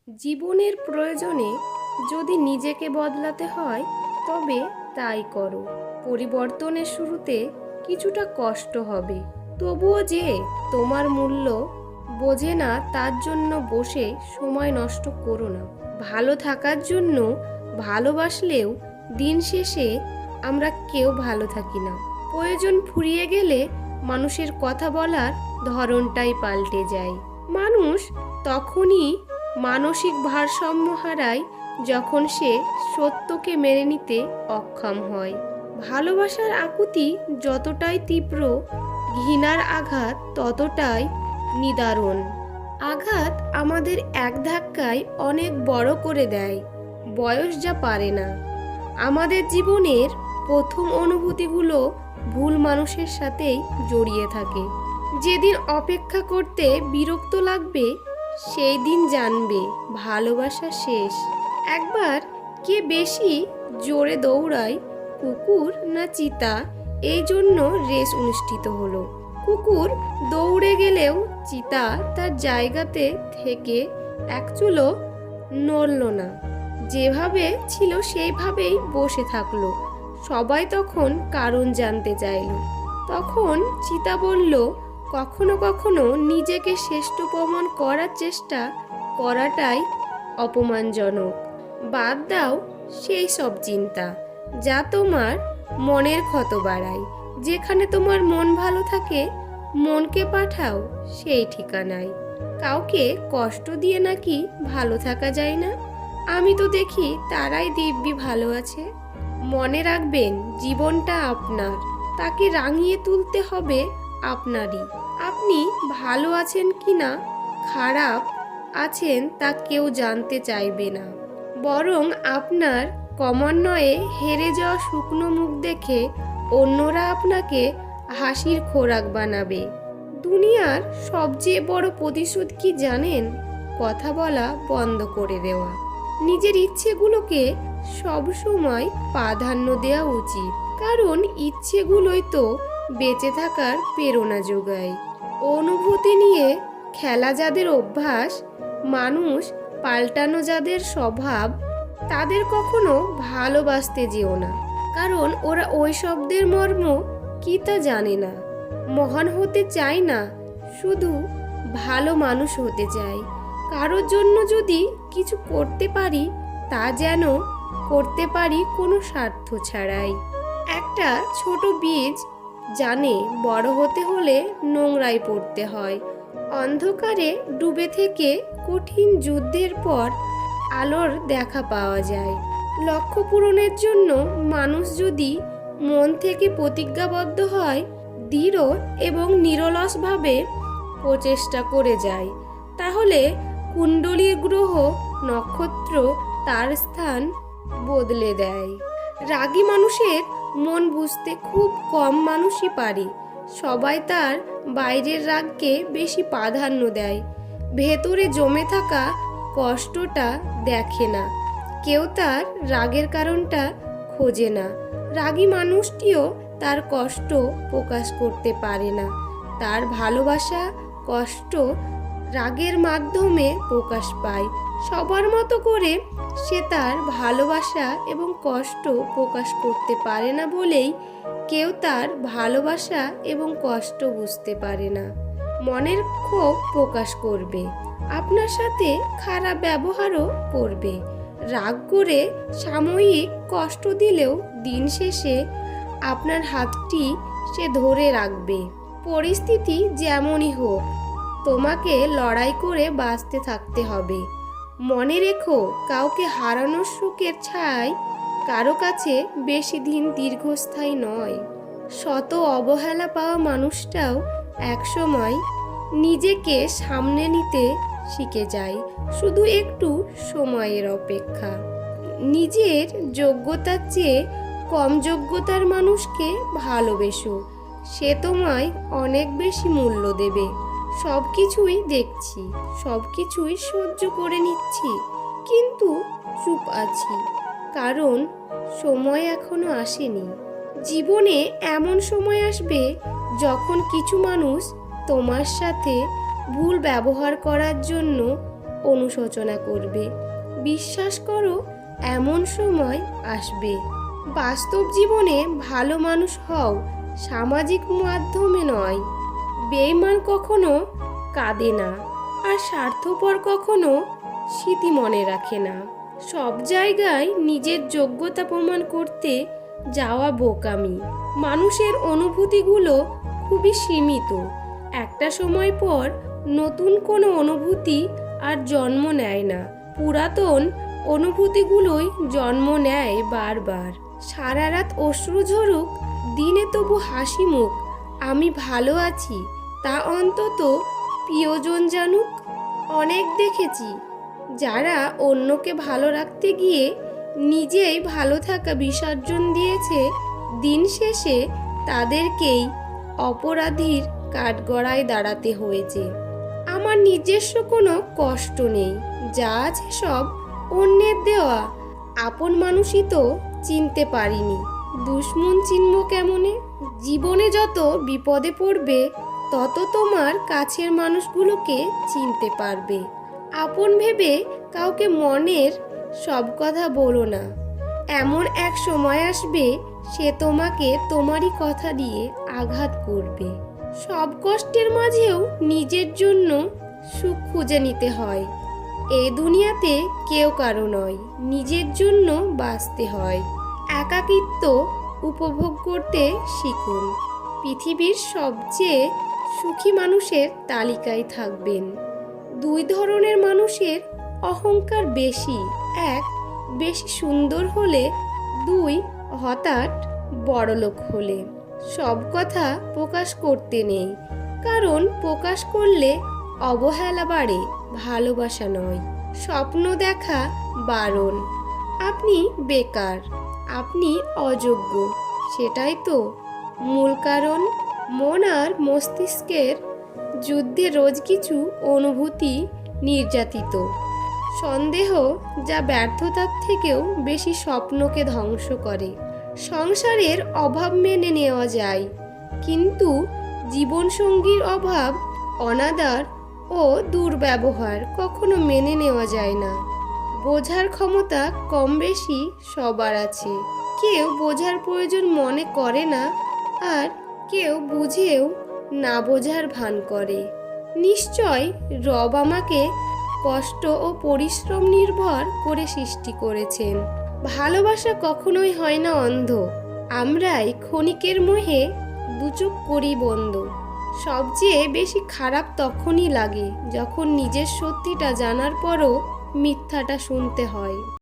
জীবনের প্রয়োজনে যদি নিজেকে বদলাতে হয় তবে তাই করো। পরিবর্তনের শুরুতে কিছুটা কষ্ট হবে, তবুও যে তোমার মূল্য বোঝে না তার জন্য বসে সময় নষ্ট করো না। ভালো থাকার জন্য ভালোবাসলেও দিন শেষে আমরা কেউ ভালো থাকি না। প্রয়োজন ফুরিয়ে গেলে মানুষের কথা বলার ধরনটাই পাল্টে যায়। মানুষ তখনই মানসিক ভারসাম্য হারায় যখন সে সত্যকে মেনে নিতে অক্ষম হয়। ভালোবাসার আকুতি যতটাই তীব্র, ঘৃণার আঘাত ততটাই নিদারুণ। আঘাত আমাদের এক ধাক্কায় অনেক বড় করে দেয়, বয়স যা পারে না। আমাদের জীবনের প্রথম অনুভূতিগুলো ভুল মানুষের সাথেই জড়িয়ে থাকে। যেদিন অপেক্ষা করতে বিরক্ত লাগবে সেই দিন জানবে ভালোবাসা শেষ। একবার কে বেশি জোরে দৌড়ায়, কুকুর না চিতা, এই জন্য রেস অনুষ্ঠিত হলো। কুকুর দৌড়ে গেলেও চিতা তার জায়গাতে থেকে এক চুলো নড়ল না, যেভাবে ছিল সেইভাবেই বসে থাকলো। সবাই তখন কারণ জানতে চাইল। তখন চিতা বলল, কখনো কখনো নিজেকে শ্রেষ্ঠ প্রমাণ করার চেষ্টা করাটাই অপমানজনক। বাদ দাও সেই সব চিন্তা যা তোমার মনের ক্ষত বাড়ায়। যেখানে তোমার মন ভালো থাকে মনকে পাঠাও সেই ঠিকানায়। কাউকে কষ্ট দিয়ে নাকি ভালো থাকা যায় না? আমি তো দেখি তারাই দিব্যি ভালো আছে। মনে রাখবেন, জীবনটা আপনার, তাকে রাঙিয়ে তুলতে হবে আপনারই। আপনি ভালো আছেন কিনা, খারাপ আছেন তা কেউ জানতে চাইবে না, বরং আপনার ক্রমান্বয়ে হেরে যাওয়া শুকনো মুখ দেখে অন্যরা আপনাকে হাসির খোরাক বানাবে। দুনিয়ার সবচেয়ে বড় প্রতিশোধ কি জানেন? কথা বলা বন্ধ করে দেওয়া। নিজের ইচ্ছেগুলোকে সবসময় প্রাধান্য দেওয়া উচিত, কারণ ইচ্ছেগুলোই তো বেঁচে থাকার প্রেরণা যোগায়। অনুভূতি নিয়ে খেলা যাদের অভ্যাস, মানুষ পাল্টানো যাদের স্বভাব, তাদের কখনো ভালোবাসতে যেও না, কারণ ওরা ওই শব্দের মর্ম কি তা জানে না। মহান হতে চায় না, শুধু ভালো মানুষ হতে চায়। কারোর জন্য যদি কিছু করতে পারি তা যেন করতে পারি কোনো স্বার্থ ছাড়াই। একটা ছোট বীজ জানে বড় হতে হলে নোংরায় পড়তে হয়। অন্ধকারে ডুবে থেকে কঠিন যুদ্ধের পর আলোর দেখা পাওয়া যায়। লক্ষ্য পূরণের জন্য মানুষ যদি মন থেকে প্রতিজ্ঞাবদ্ধ হয়, দৃঢ় এবং নিরলসভাবে প্রচেষ্টা করে যায়, তাহলে কুণ্ডলীর গ্রহ নক্ষত্র তার স্থান বদলে দেয়। রাগী মানুষের মন বুঝতে খুব কম মানুষই পারে। সবাই তার বাইরের রাগকে বেশি প্রাধান্য দেয়, ভেতরে জমে থাকা কষ্টটা দেখে না। কেউ তার রাগের কারণটা খোঁজে না। রাগী মানুষটিও তার কষ্ট প্রকাশ করতে পারে না। তার ভালোবাসা কষ্ট রাগের মাধ্যমে প্রকাশ পায়। সবার মতো করে সে তার ভালোবাসা এবং কষ্ট প্রকাশ করতে পারে না বলেই কেউ তার ভালোবাসা এবং কষ্ট বুঝতে পারে না। মনের ক্ষোভ প্রকাশ করবে, আপনার সাথে খারাপ ব্যবহারও করবে। রাগ করে সাময়িক কষ্ট দিলেও দিন শেষে আপনার হাতটি সে ধরে রাখবে। পরিস্থিতি যেমনই হোক, তোমাকে লড়াই করে বাঁচতে থাকতে হবে। মনে রেখো, কাউকে হারানোর সুখের ছাই কারো কাছে বেশি দিন দীর্ঘস্থায়ী নয়। শত অবহেলা পাওয়া মানুষটাও একসময় নিজেকে সামনে নিতে শিখে যায়, শুধু একটু সময়ের অপেক্ষা। নিজের যোগ্যতার চেয়ে কম যোগ্যতার মানুষকে ভালোবেসো, সে তোমায় অনেক বেশি মূল্য দেবে। সব কিছুই দেখছি, সব কিছুই সহ্য করে নিচ্ছি, কিন্তু চুপ আছি, কারণ সময় এখনো আসেনি। জীবনে এমন সময় আসবে যখন কিছু মানুষ তোমার সাথে ভুল ব্যবহার করার জন্য অনুশোচনা করবে। বিশ্বাস করো, এমন সময় আসবে। বাস্তব জীবনে ভালো মানুষ হও, সামাজিক মাধ্যমে নয়। বেঈমান কখনো কাঁদে না, আর স্বার্থপর কখনো স্মৃতি মনে রাখে না। সব জায়গায় নিজের যোগ্যতা প্রমাণ করতে যাওয়া বোকামি। মানুষের অনুভূতিগুলো খুবই সীমিত। একটা সময় পর নতুন কোনো অনুভূতি আর জন্ম নেয় না। পুরাতন অনুভূতিগুলোই জন্ম নেয় বারবার। সারা রাত অশ্রু ঝরুক, দিনে তবু হাসি মুখ। আমি ভালো আছি তা অন্তত প্রিয়জন জানুক। অনেক দেখেছি যারা অন্যকে ভালো রাখতে গিয়ে নিজেই ভালো থাকা বিসর্জন দিয়েছে, দিন শেষে তাদেরকেই অপরাধীর কাঠগড়ায় দাঁড়াতে হয়েছে। আমার নিজস্ব কোনো কষ্ট নেই, যা আছে সব অন্যের দেওয়া। আপন মানুষই তো চিনতে পারিনি, দুশ্মন চিনব কেমনে? জীবনে যত বিপদে পড়বে, তত তোমার কাছের মানুষগুলোকে চিনতে পারবে। আপন ভেবে কাউকে মনের সব কথা বলো না। এমন এক সময় আসবে, সে তোমাকে তোমারই কথা দিয়ে আঘাত করবে। সব কষ্টের মাঝেও নিজের জন্য সুখ খুঁজে নিতে হয়। এই দুনিয়াতে কেউ কারো নয়, নিজের জন্য বাঁচতে হয়। একাকিত্ব উপভোগ করতে শিখুন। পৃথিবীর সবচেয়ে সুখী মানুষের তালিকায় থাকবেন। দুই ধরনের মানুষের অহংকার বেশি। এক, বেশি সুন্দর হলে। দুই, হঠাৎ বড়লোক হলে। সব কথা প্রকাশ করতে নেই, কারণ প্রকাশ করলে অবহেলা বাড়ে, ভালোবাসা নয়। স্বপ্ন দেখা বারণ। আপনি বেকার, আপনি অযোগ্য, সেটাই তো মূল কারণ। মন আর মস্তিষ্কের যুদ্ধে রোজ কিছু অনুভূতি নির্যাতিত। সন্দেহ যা ব্যর্থতার থেকেও বেশি স্বপ্নকে ধ্বংস করে। সংসারের অভাব মেনে নেওয়া যায়, কিন্তু জীবনসঙ্গীর অভাব, অনাদর ও দুর্ব্যবহার কখনো মেনে নেওয়া যায় না। বোঝার ক্ষমতা কম বেশি সবার আছে। কেউ বোঝার প্রয়োজন মনে করে না, আর কেউ বুঝেও না বোঝার ভান করে। নিশ্চয় রব আমাকে কষ্ট ও পরিশ্রম নির্ভর করে সৃষ্টি করেছেন। ভালোবাসা কখনোই হয় না অন্ধ, আমরাই ক্ষণিকের মোহে দুচোখ করি বন্ধ। সবচেয়ে বেশি খারাপ তখনই লাগে যখন নিজের সত্যিটা জানার পরও মিথ্যাটা শুনতে হয়।